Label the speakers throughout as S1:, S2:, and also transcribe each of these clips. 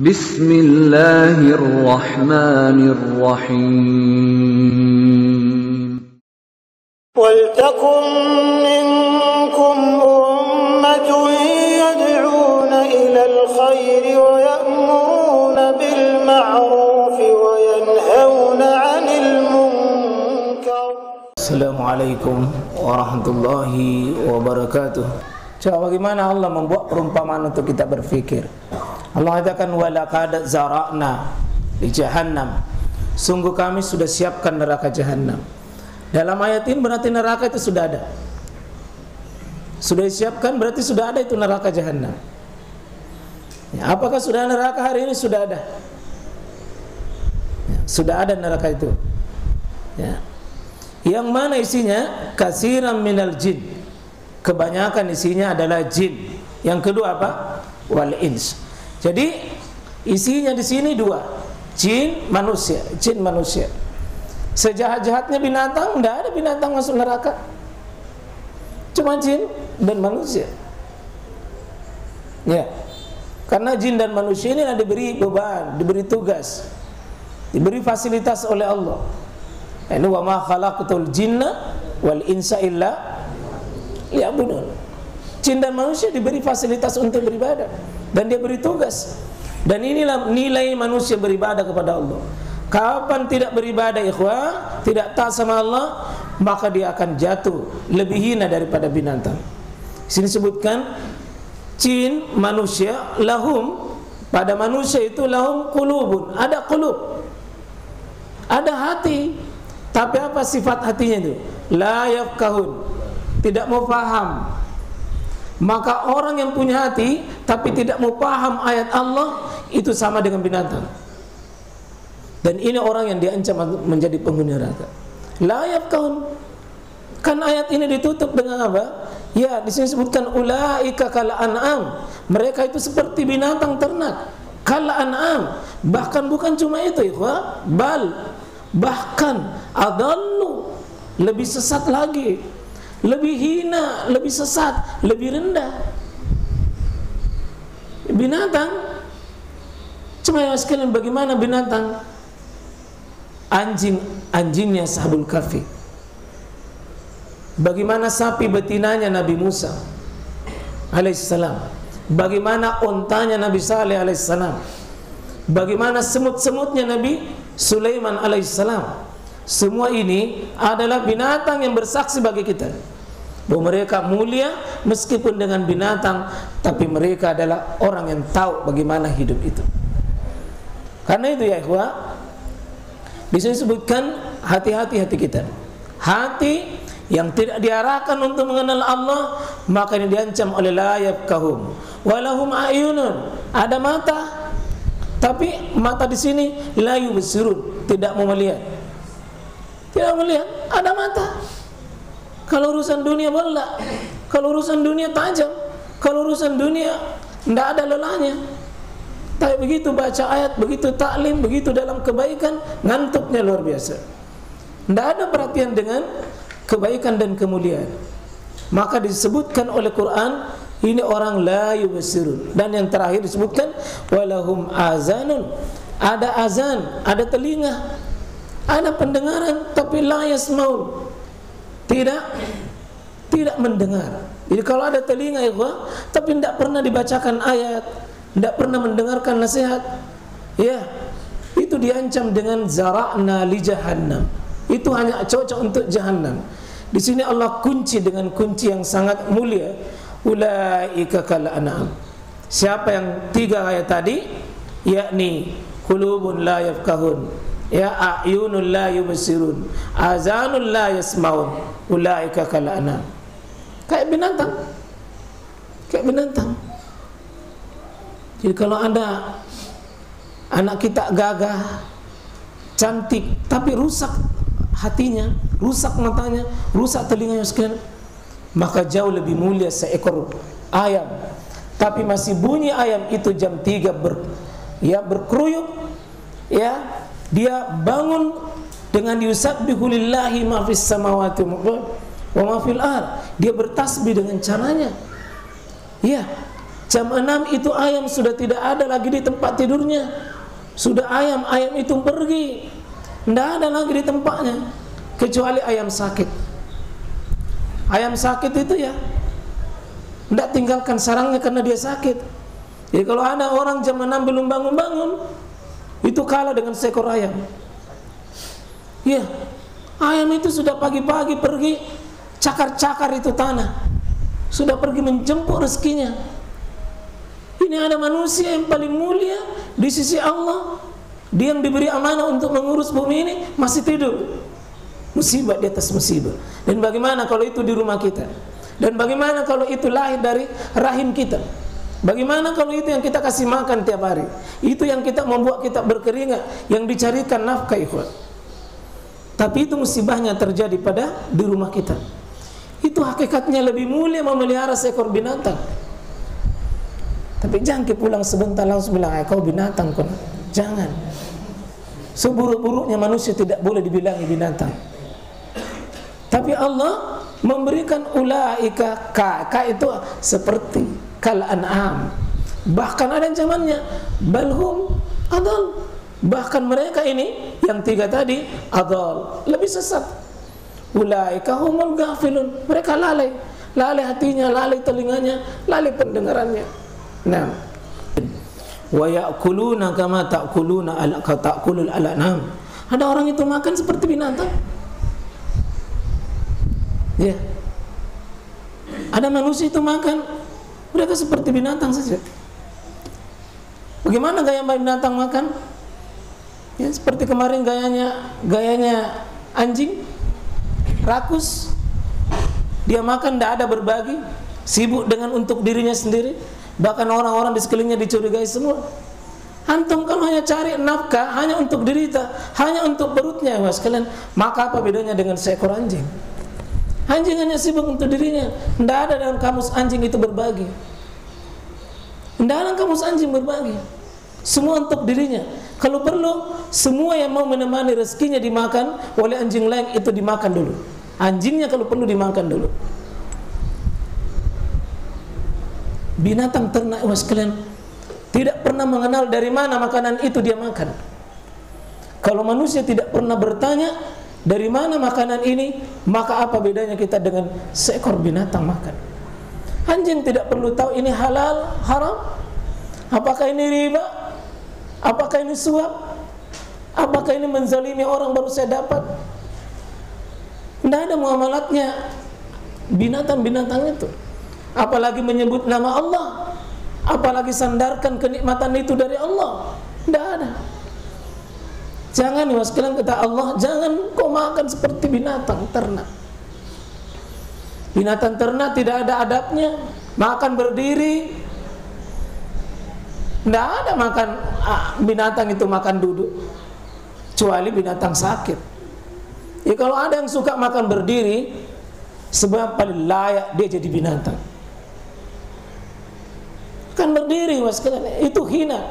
S1: Bismillahirrahmanirrahim.
S2: Waltakum minkum ummatun yad'una ilal khairi wa ya'muruna bil ma'rufi wa yanhauna 'anil munkar.
S3: Assalamualaikum warahmatullahi wabarakatuh. Coba bagaimana Allah membuat perumpamaan untuk kita berfikir. Allah katakan walaqad zara'na di jahannam. Sungguh kami sudah siapkan neraka jahannam. Dalam ayat ini berarti neraka itu sudah ada. Sudah disiapkan berarti sudah ada itu neraka jahannam. Ya, apakah sudah neraka hari ini? Sudah ada. Ya, sudah ada neraka itu. Ya. Yang mana isinya? Katsiran minal jin. Kebanyakan isinya adalah jin. Yang kedua apa? Wal ins. Jadi isinya di sini dua, jin manusia, jin manusia. Sejahat-jahatnya binatang, tidak ada binatang masuk neraka. Cuma jin dan manusia. Ya, karena jin dan manusia ini diberi beban, diberi tugas, diberi fasilitas oleh Allah. Ini wa ma khalaqtul jinna wal insa illa liya'budun. Jin dan manusia diberi fasilitas untuk beribadah dan dia beri tugas. Dan inilah nilai manusia beribadah kepada Allah. Kapan tidak beribadah ikhwah, tidak taat sama Allah, maka dia akan jatuh lebih hina daripada binatang. Sini sebutkan jin manusia lahum, pada manusia itu lahum qulubun, ada qulub, ada hati. Tapi apa sifat hatinya itu? La yafqahun, tidak mau paham. Maka orang yang punya hati tapi tidak mau paham ayat Allah, itu sama dengan binatang. Dan ini orang yang diancam menjadi penghuni neraka. La yafqahun. Kan ayat ini ditutup dengan apa? Ya, di sini sebutkan ulaika kal an'am. Mereka itu seperti binatang ternak. Kal an'am. Bahkan bukan cuma itu, ikhwah, bahkan adallu, lebih sesat lagi. Lebih hina, lebih sesat, lebih rendah. Binatang. Cuma ya sekalian, bagaimana binatang? Anjingnya Ashabul Kahfi. Bagaimana sapi betinanya Nabi Musa alaihissalam. Bagaimana ontanya Nabi Saleh alaihissalam. Bagaimana semut-semutnya Nabi Sulaiman alaihissalam. Semua ini adalah binatang yang bersaksi bagi kita bahwa mereka mulia meskipun dengan binatang, tapi mereka adalah orang yang tahu bagaimana hidup itu. Karena itu ya ikhwah, bisa disebutkan hati-hati hati kita. Hati yang tidak diarahkan untuk mengenal Allah, maka ini diancam oleh la yafqahum walahum ayunun. Ada mata, tapi mata di sini la yubsirun, tidak mau melihat. Tidak melihat, ada mata. Kalau urusan dunia bola, kalau urusan dunia tajam, kalau urusan dunia tidak ada lelahnya. Tapi begitu baca ayat, begitu taklim, begitu dalam kebaikan, ngantuknya luar biasa. Tidak ada perhatian dengan kebaikan dan kemuliaan. Maka disebutkan oleh Quran, ini orang la yubsirun. Dan yang terakhir disebutkan walahum azanun. Ada azan, ada telinga, ada pendengaran, tapi la yasmaun, tidak mendengar. Jadi kalau ada telinga ikhwah, tapi tidak pernah dibacakan ayat, tidak pernah mendengarkan nasihat, ya, itu diancam dengan zara'na li jahannam. Itu hanya cocok untuk jahannam. Di sini Allah kunci dengan kunci yang sangat mulia. Ulaika kal an'am. Siapa yang tiga ayat tadi, yakni qulubun la yafqahun, ya a'yunul la yubsirun, azanul la yasmaun, ulaika kal an'am. Kayak binatang. Kayak binatang. Jadi kalau ada anak kita gagah, cantik, tapi rusak hatinya, rusak matanya, rusak telinganya sekalian, maka jauh lebih mulia seekor ayam. Tapi masih bunyi ayam itu jam 3 berkeruyuk, ya, dia bangun dengan yusabbihu lillahi ma fis samawati wa ma fil ard. Dia bertasbih dengan caranya. Ya, Jam 6 itu ayam sudah tidak ada lagi di tempat tidurnya. Sudah ayam itu pergi, tidak ada lagi di tempatnya, kecuali ayam sakit. Ayam sakit itu ya tidak tinggalkan sarangnya karena dia sakit. Jadi kalau ada orang jam 6 belum bangun-bangun, itu kalah dengan seekor ayam. Ya, ayam itu sudah pagi-pagi pergi cakar-cakar itu tanah, sudah pergi menjemput rezekinya. Ini ada manusia yang paling mulia di sisi Allah, dia yang diberi amanah untuk mengurus bumi ini masih tidur. Musibah di atas musibah. Dan bagaimana kalau itu di rumah kita? Dan bagaimana kalau itu lahir dari rahim kita? Bagaimana kalau itu yang kita kasih makan tiap hari? Itu yang kita membuat kita berkeringat, yang dicarikan nafkah, ikhwan. Tapi itu musibahnya terjadi di rumah kita. Itu hakikatnya lebih mulia memelihara seekor binatang. Tapi jangan pulang sebentar langsung bilang, kau binatang kau. Jangan. Seburuk-buruknya manusia tidak boleh dibilangi binatang. Tapi Allah memberikan ulaika ka itu seperti kal an'am. Bahkan ada zamannya balhum adal. Bahkan mereka ini yang tiga tadi adal, lebih sesat. Ulaika humul ghafilun. Mereka lalai. Lalai hatinya, lalai telinganya, lalai pendengarannya. Nah, wa ya'kuluna kama ta'kulul al'am. Ada orang itu makan seperti binatang. Ya. Ada manusia itu makan, mereka seperti binatang saja. Bagaimana gaya binatang makan? Ya, seperti kemarin gayanya anjing, rakus. Dia makan tidak ada berbagi, sibuk dengan untuk dirinya sendiri. Bahkan orang-orang di sekelilingnya dicurigai semua. Antum kalau hanya cari nafkah hanya untuk dirita, hanya untuk perutnya, mas kalian, maka apa bedanya dengan seekor anjing? Anjing hanya sibuk untuk dirinya. Tidak ada dalam kamus anjing itu berbagi. Tidak ada dalam kamus anjing berbagi. Semua untuk dirinya. Kalau perlu, semua yang mau menemani rezekinya dimakan oleh anjing lain itu dimakan dulu. Anjingnya kalau perlu dimakan dulu. Binatang ternak was kalian tidak pernah mengenal dari mana makanan itu dia makan. Kalau manusia tidak pernah bertanya dari mana makanan ini, maka apa bedanya kita dengan seekor binatang makan? Anjing tidak perlu tahu ini halal, haram, apakah ini riba, apakah ini suap, apakah ini menzalimi orang baru saya dapat. Tidak ada muamalatnya binatang-binatang itu. Apalagi menyebut nama Allah, apalagi sandarkan kenikmatan itu dari Allah. Tidak ada. Jangan mas kalian kata Allah, jangan kau makan seperti binatang ternak. Binatang ternak tidak ada adabnya, makan berdiri. Tidak ada makan binatang itu makan duduk, kecuali binatang sakit. Ya kalau ada yang suka makan berdiri, sebab paling layak dia jadi binatang. Kan berdiri mas kalian, itu hina.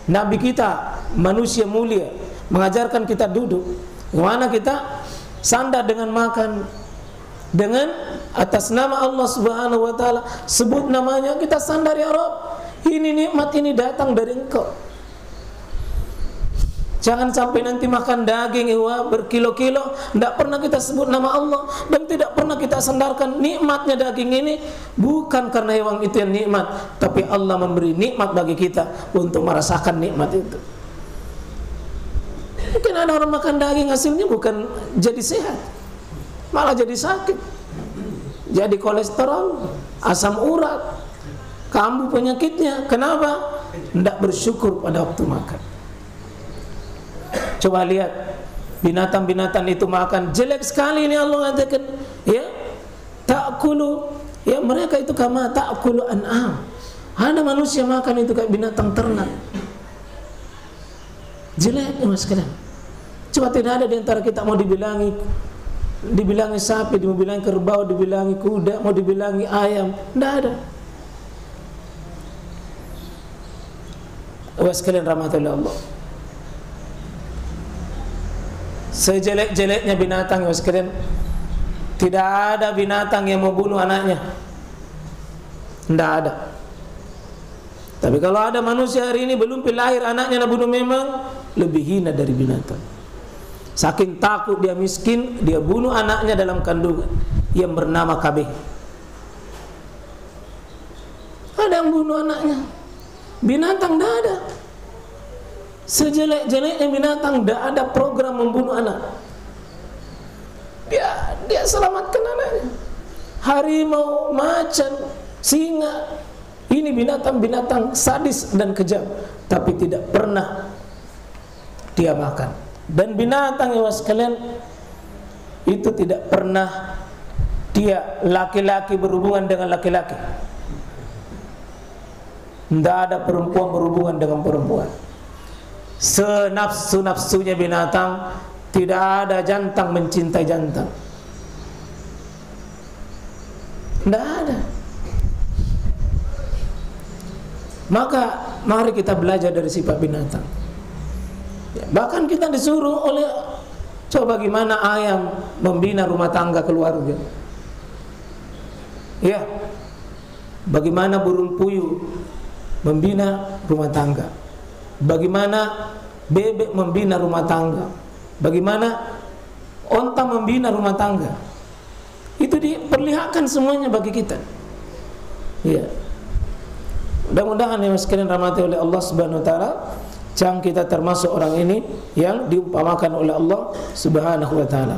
S3: Nabi kita manusia mulia mengajarkan kita duduk. Bagaimana kita sandar dengan makan, dengan atas nama Allah Subhanahu wa taala, sebut namanya, kita sandar, ya Rabb, ini nikmat ini datang dari Engkau. Jangan sampai nanti makan daging berkilo-kilo, tidak pernah kita sebut nama Allah, dan tidak pernah kita sandarkan nikmatnya daging ini bukan karena hewan itu yang nikmat, tapi Allah memberi nikmat bagi kita untuk merasakan nikmat itu. Mungkin ada orang makan daging hasilnya bukan jadi sehat, malah jadi sakit, jadi kolesterol, asam urat, kambuh penyakitnya. Kenapa? Tidak bersyukur pada waktu makan. Coba lihat binatang-binatang itu makan, jelek sekali ini Allah katakan, ya, ta'kulu, ya mereka itu kama ta'kulu an'am. Ada manusia makan itu kayak binatang ternak. Jelek mas kalian. Coba tidak ada di antara kita mau dibilangi sapi, mau dibilangi kerbau, dibilangi kuda, mau dibilangi ayam, tidak ada. Awas kalian rahmatullah Allah. Sejelek-jeleknya binatang ya sekalian, tidak ada binatang yang mau bunuh anaknya. Tidak ada. Tapi kalau ada manusia hari ini belum lahir anaknya nak bunuh, memang lebih hina dari binatang. Saking takut dia miskin, dia bunuh anaknya dalam kandungan yang bernama KB. Ada yang bunuh anaknya. Binatang tidak ada. Sejelek-jeleknya binatang tidak ada program membunuh anak. Dia selamatkan anaknya. Harimau, macan, singa, ini binatang-binatang sadis dan kejam, tapi tidak pernah dia makan. Dan binatang yang sekalian itu tidak pernah dia laki-laki berhubungan dengan laki-laki. Tidak ada perempuan berhubungan dengan perempuan. Senafsu-nafsunya binatang, tidak ada jantan mencintai jantan. Tidak ada. Maka mari kita belajar dari sifat binatang. Bahkan kita disuruh oleh, coba bagaimana ayam membina rumah tangga keluarga. Ya, bagaimana burung puyuh membina rumah tangga. Bagaimana bebek membina rumah tangga. Bagaimana onta membina rumah tangga. Itu diperlihatkan semuanya bagi kita. Ya. Mudah-mudahan yang sekalian rahmati oleh Allah Subhanahu wa taala, jangan kita termasuk orang ini yang diumpamakan oleh Allah Subhanahu wa taala.